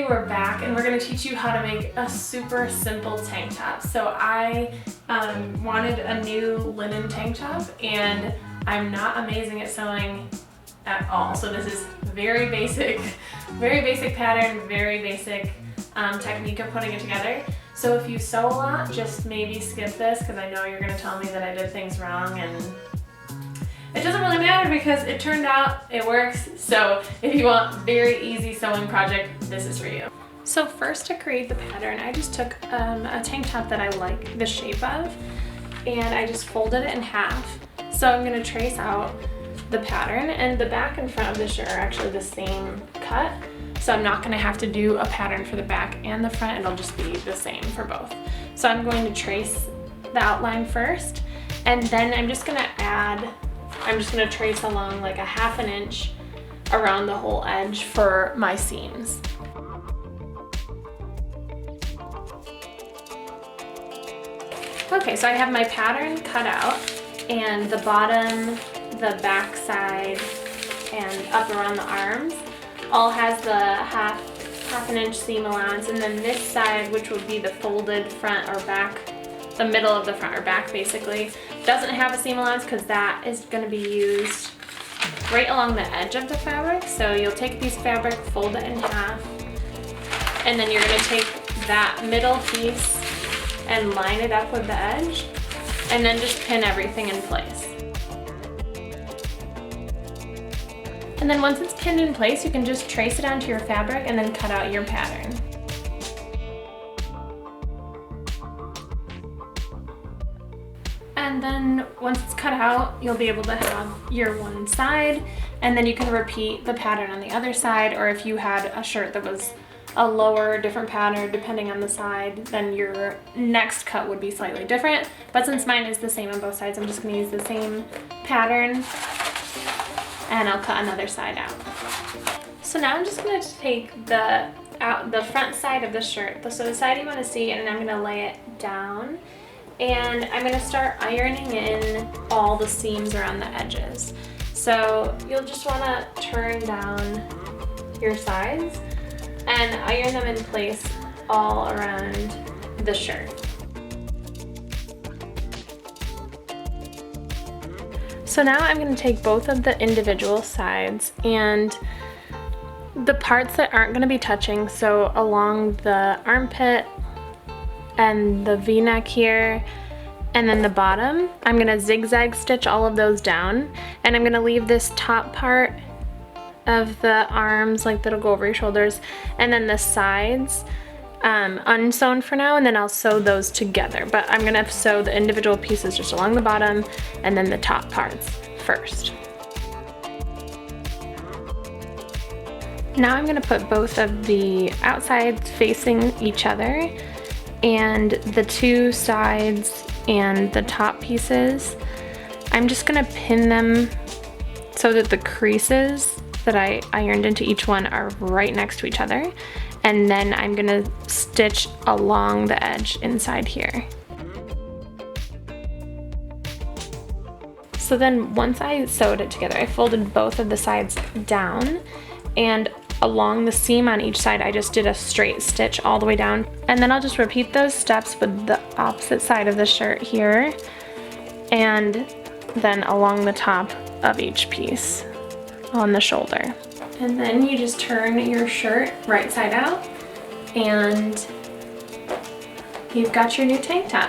we're back and we're going to teach you how to make a super simple tank top. So I wanted a new linen tank top and I'm not amazing at sewing at all. So this is very basic pattern, very basic technique of putting it together. So if you sew a lot, just maybe skip this because I know you're going to tell me that I did things wrong, and it doesn't really matter because it turned out it works. So if you want a very easy sewing project, this is for you. So first, to create the pattern, I just took a tank top that I like the shape of and I just folded it in half. So I'm going to trace out the pattern, and the back and front of the shirt are actually the same cut. So I'm not going to have to do a pattern for the back and the front, it'll just be the same for both. So I'm going to trace the outline first, and then I'm just going to trace along like a 1/2 inch around the whole edge for my seams. Okay, so I have my pattern cut out, and the bottom, the back side, and up around the arms all has the half an inch seam allowance, and then this side, which would be the folded front or back, the middle of the front or back basically, doesn't have a seam allowance because that is going to be used right along the edge of the fabric. So you'll take a piece of fabric, fold it in half, and then you're going to take that middle piece and line it up with the edge, and then just pin everything in place. And then once it's pinned in place, you can just trace it onto your fabric and then cut out your pattern. And then once it's cut out, you'll be able to have your one side, and then you can repeat the pattern on the other side, or if you had a shirt that was a lower, different pattern depending on the side, then your next cut would be slightly different. But since mine is the same on both sides, I'm just going to use the same pattern, and I'll cut another side out. So now I'm just going to take the front side of the shirt, so the side you want to see, and I'm going to lay it down, and I'm going to start ironing in all the seams around the edges. So you'll just want to turn down your sides and iron them in place all around the shirt. So now I'm going to take both of the individual sides and the parts that aren't going to be touching, so along the armpit and the V-neck here, and then the bottom, I'm going to zigzag stitch all of those down, and I'm going to leave this top part of the arms, like that'll go over your shoulders, and then the sides unsewn for now, and then I'll sew those together. But I'm gonna sew the individual pieces just along the bottom and then the top parts first. Now I'm gonna put both of the outsides facing each other, and the two sides and the top pieces, I'm just gonna pin them so that the creases that I ironed into each one are right next to each other, and then I'm gonna stitch along the edge inside here. So then once I sewed it together, I folded both of the sides down, and along the seam on each side I just did a straight stitch all the way down, and then I'll just repeat those steps with the opposite side of the shirt here, and then along the top of each piece on the shoulder. And then you just turn your shirt right side out, and you've got your new tank top.